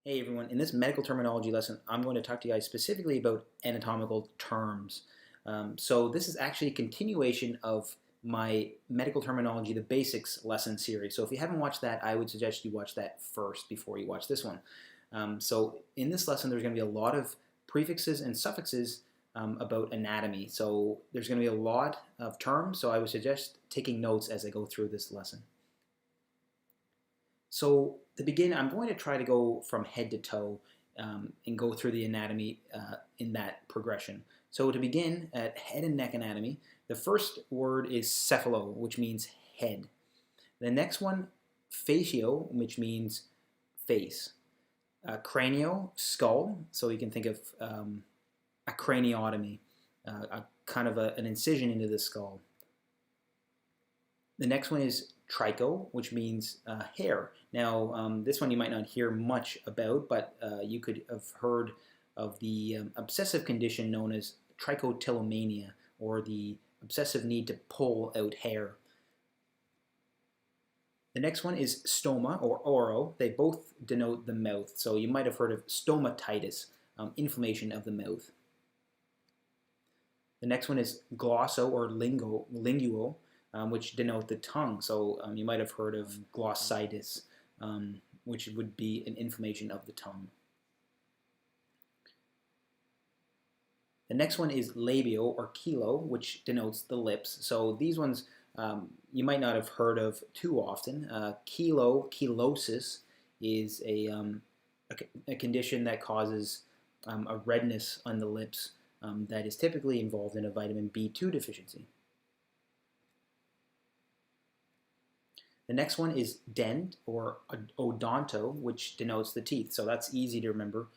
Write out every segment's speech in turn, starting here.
Hey everyone, in this medical terminology lesson, I'm going to talk to you guys specifically about anatomical terms. So this is actually a continuation of my medical terminology, the basics lesson series. So if you haven't watched that, I would suggest you watch that first before you watch this one. So in this lesson, there's going to be a lot of prefixes and suffixes about anatomy. So there's going to be a lot of terms, so I would suggest taking notes as I go through this lesson. So to begin, I'm going to try to go from head to toe and go through the anatomy in that progression. So to begin, at head and neck anatomy, the first word is cephalo, which means head. The next one, facio, which means face. Cranio, skull, so you can think of a craniotomy, a kind of an incision into the skull. The next one is tricho, which means hair. Now, this one you might not hear much about, but you could have heard of the obsessive condition known as trichotillomania, or the obsessive need to pull out hair. The next one is stoma, or oro. They both denote the mouth, so you might have heard of stomatitis, inflammation of the mouth. The next one is glosso, or linguo, which denote the tongue. So you might have heard of glossitis, which would be an inflammation of the tongue. The next one is labio or kilo, which denotes the lips. So these ones you might not have heard of too often. Chelosis is a condition that causes a redness on the lips that is typically involved in a vitamin B2 deficiency. The next one is dent or odonto, which denotes the teeth. So that's easy to remember.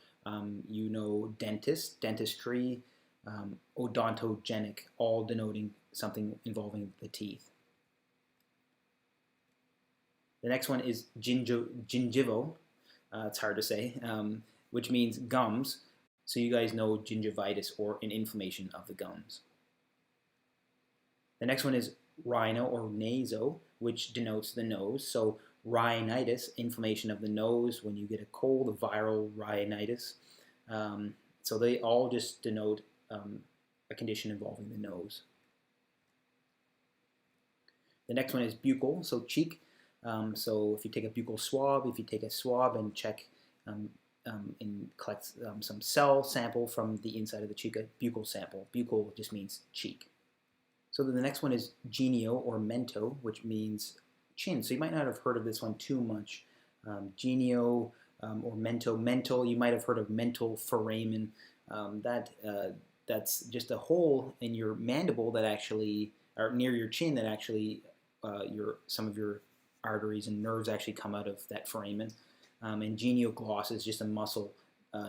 You know dentist, dentistry, odontogenic, all denoting something involving the teeth. The next one is gingival, it's hard to say, which means gums. So you guys know gingivitis, or an inflammation of the gums. The next one is rhino or naso, which denotes the nose. So rhinitis, inflammation of the nose when you get a cold, a viral rhinitis. So they all just denote a condition involving the nose. The next one is buccal, so cheek. So if you take a buccal swab, if you take a swab and check and collect some cell sample from the inside of the cheek, a buccal sample. Buccal just means cheek. So then the next one is genio or mento, which means chin. So you might not have heard of this one too much. Genio or mento. Mental, you might have heard of mental foramen. That's just a hole in your mandible that actually, or near your chin, that actually some of your arteries and nerves actually come out of that foramen. And genioglossus is just a muscle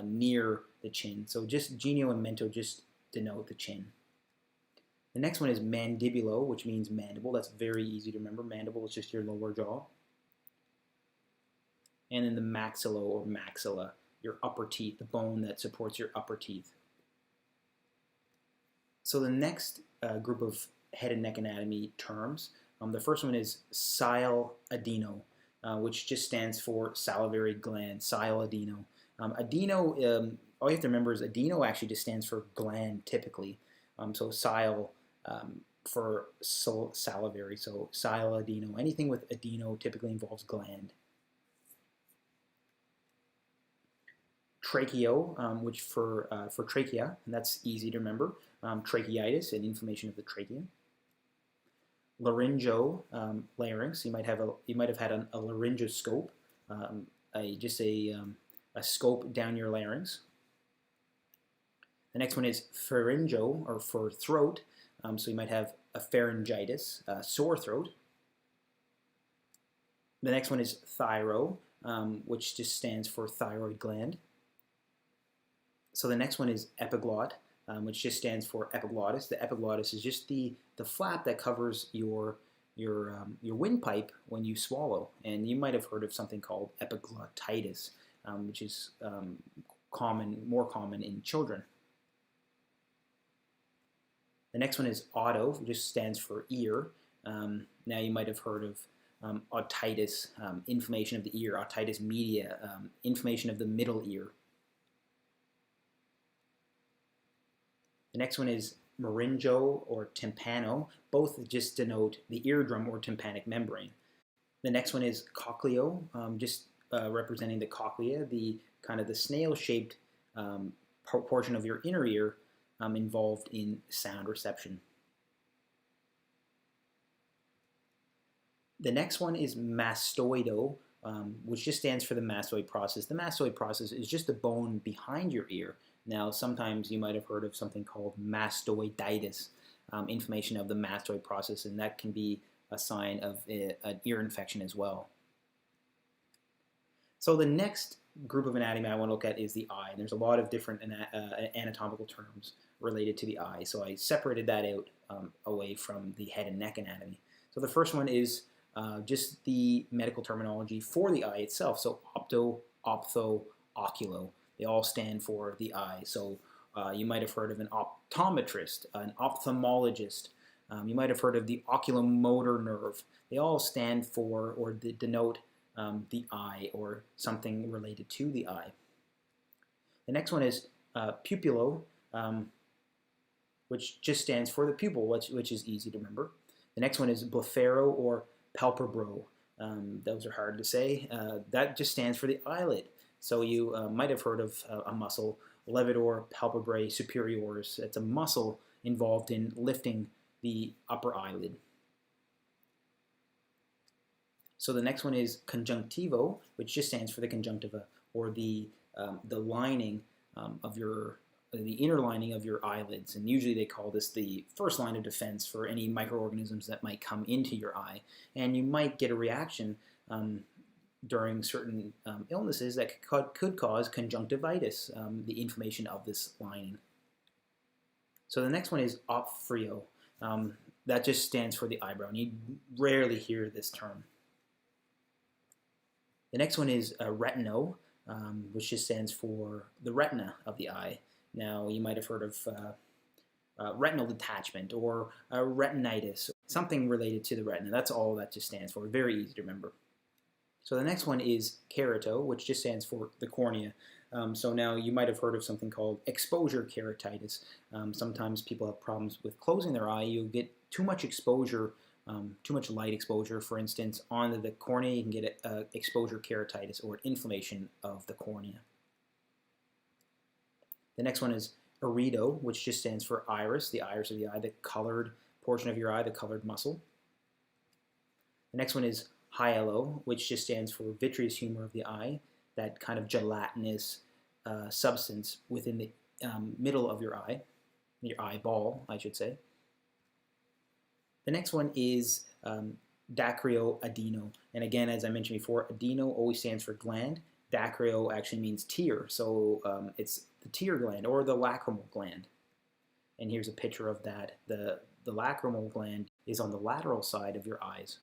near the chin. So just genio and mento just denote the chin. The next one is mandibulo, which means mandible. That's very easy to remember. Mandible is just your lower jaw. And then the maxillo or maxilla, your upper teeth, the bone that supports your upper teeth. So the next group of head and neck anatomy terms, the first one is sialadeno, which just stands for salivary gland, sialadeno. Adeno, all you have to remember is adeno actually just stands for gland typically. So sil for salivary, so sialadeno. Anything with adeno typically involves gland. Tracheo, which for trachea, and that's easy to remember. Tracheitis, an inflammation of the trachea. Laryngo, larynx. You might have had a laryngoscope, just a scope down your larynx. The next one is pharyngo, or for throat. So you might have a pharyngitis, sore throat. The next one is thyro, which just stands for thyroid gland. So the next one is epiglot, which just stands for epiglottis. The epiglottis is just the flap that covers your windpipe when you swallow. And you might have heard of something called epiglottitis, which is more common in children. The next one is otto, which just stands for ear. Now you might have heard of otitis, inflammation of the ear, otitis media, inflammation of the middle ear. The next one is laryngo or tympano. Both just denote the eardrum or tympanic membrane. The next one is cochleo, representing the cochlea, the kind of the snail-shaped portion of your inner ear involved in sound reception. The next one is mastoido, which just stands for the mastoid process. The mastoid process is just the bone behind your ear. Now, sometimes you might have heard of something called mastoiditis, inflammation of the mastoid process, and that can be a sign of an ear infection as well. So the next group of anatomy I want to look at is the eye. And there's a lot of different anatomical terms related to the eye. So I separated that out away from the head and neck anatomy. So the first one is just the medical terminology for the eye itself. So opto, ophtho, oculo. They all stand for the eye. So you might have heard of an optometrist, an ophthalmologist. You might have heard of the oculomotor nerve. They all stand for or denote the eye or something related to the eye. The next one is pupillo, which just stands for the pupil, which is easy to remember. The next one is blepharo or palpebro. Those are hard to say. That just stands for the eyelid. So you might have heard of a muscle, levator palpebrae superioris. It's a muscle involved in lifting the upper eyelid. So the next one is conjunctivo, which just stands for the conjunctiva, or the lining of the inner lining of your eyelids. And usually they call this the first line of defense for any microorganisms that might come into your eye. And you might get a reaction during certain illnesses that could cause conjunctivitis, the inflammation of this lining. So the next one is ophthalmo. That just stands for the eyebrow, and you rarely hear this term. The next one is retino, which just stands for the retina of the eye. Now, you might have heard of retinal detachment or retinitis, something related to the retina. That's all that just stands for. Very easy to remember. So the next one is kerато, which just stands for the cornea. So now you might have heard of something called exposure keratitis. Sometimes people have problems with closing their eye. You'll get too much exposure, too much light exposure, for instance, onto the cornea. You can get exposure keratitis or inflammation of the cornea. The next one is irido, which just stands for iris, the iris of the eye, the colored portion of your eye, the colored muscle. The next one is hyalo, which just stands for vitreous humor of the eye, that kind of gelatinous substance within the middle of your eyeball, I should say. The next one is dacryoadeno. And again, as I mentioned before, adeno always stands for gland. Dacryo actually means tear, so it's the tear gland or the lacrimal gland. And here's a picture of that. The lacrimal gland is on the lateral side of your eyes.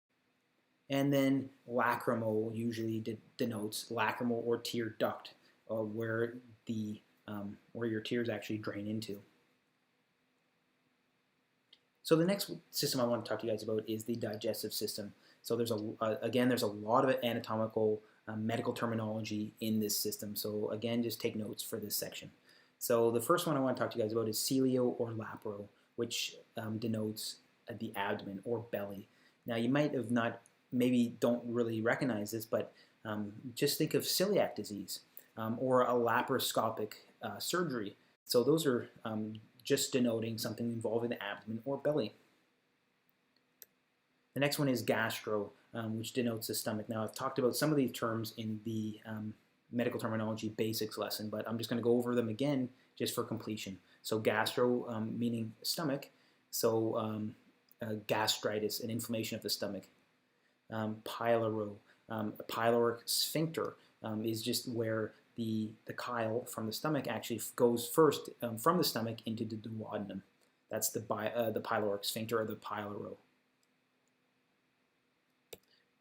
And then lacrimal usually denotes lacrimal or tear duct, where your tears actually drain into. So the next system I want to talk to you guys about is the digestive system. So there's a lot of anatomical medical terminology in this system. So again, just take notes for this section. So the first one I want to talk to you guys about is celio or lapro, which denotes the abdomen or belly. Now you might have maybe don't really recognize this, but just think of celiac disease or a laparoscopic surgery. So those are just denoting something involving the abdomen or belly. The next one is gastro, which denotes the stomach. Now, I've talked about some of these terms in the medical terminology basics lesson, but I'm just going to go over them again just for completion. So gastro meaning stomach, so gastritis, an inflammation of the stomach. Pyloro, a pyloric sphincter is just where the chyle from the stomach actually goes first from the stomach into the duodenum. That's the pyloric sphincter or the pyloro.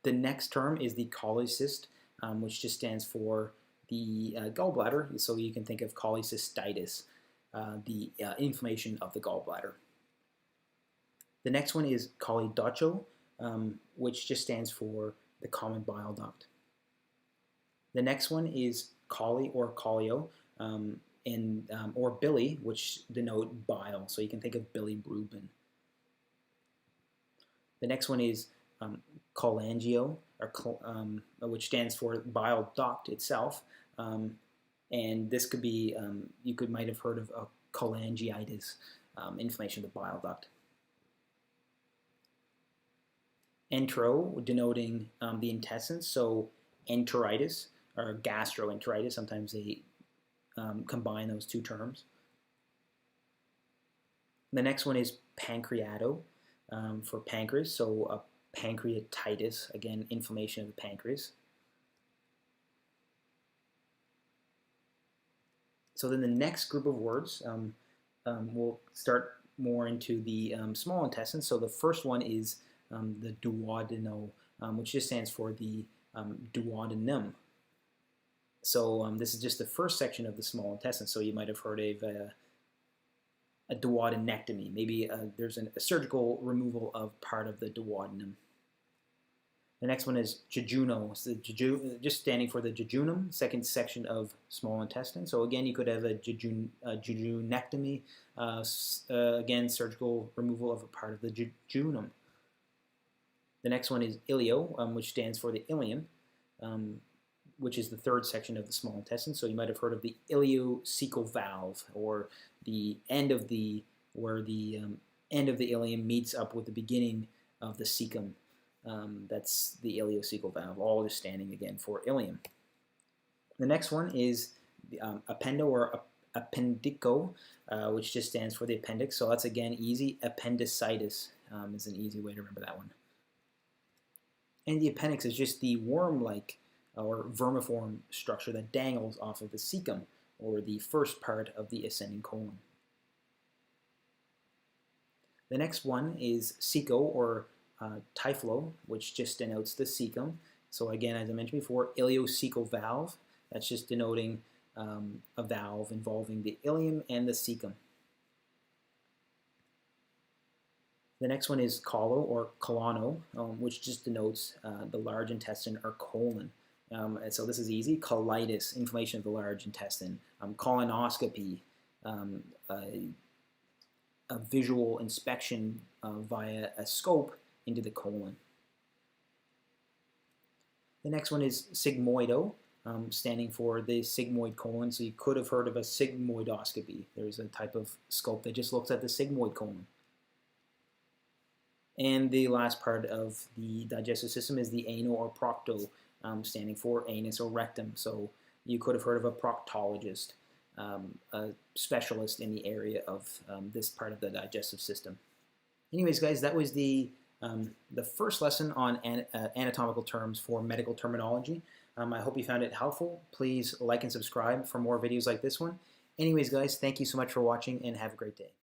The next term is the cholecyst, which just stands for the gallbladder. So you can think of cholecystitis, the inflammation of the gallbladder. The next one is choledocho, which just stands for the common bile duct. The next one is coli or colio, or bili, which denote bile. So you can think of bilirubin. The next one is cholangio, which stands for bile duct itself. And this could be, might have heard of cholangitis, inflammation of the bile duct. Entero, denoting the intestines, so enteritis or gastroenteritis. Sometimes they combine those two terms. The next one is pancreato, for pancreas, so pancreatitis, again, inflammation of the pancreas. So then the next group of words, we'll start more into the small intestine. So the first one is the duodenal, which just stands for the duodenum. So this is just the first section of the small intestine. So you might have heard of a duodenectomy. Maybe there's a surgical removal of part of the duodenum. The next one is jejuno, so just standing for the jejunum, second section of small intestine. So again, you could have a jejunectomy, again, surgical removal of a part of the jejunum. The next one is ilio, which stands for the ileum, which is the third section of the small intestine. So you might have heard of the ileocecal valve, or the end of where the end of the ileum meets up with the beginning of the cecum. That's the ileocecal valve, all just standing again for ileum. The next one is the appendo or appendico, which just stands for the appendix. So that's again easy. Appendicitis is an easy way to remember that one. And the appendix is just the worm-like or vermiform structure that dangles off of the cecum, or the first part of the ascending colon. The next one is ceco or typhlo, which just denotes the cecum. So again, as I mentioned before, ileocecal valve, that's just denoting a valve involving the ileum and the cecum. The next one is colo or colono, which just denotes the large intestine or colon. And so this is easy. Colitis, inflammation of the large intestine. Colonoscopy, a visual inspection via a scope into the colon. The next one is sigmoido, standing for the sigmoid colon. So you could have heard of a sigmoidoscopy. There's a type of scope that just looks at the sigmoid colon. And the last part of the digestive system is the ano or procto, standing for anus or rectum. So you could have heard of a proctologist, a specialist in the area of this part of the digestive system. Anyways, guys, that was the first lesson on anatomical terms for medical terminology. I hope you found it helpful. Please like and subscribe for more videos like this one. Anyways, guys, thank you so much for watching, and have a great day.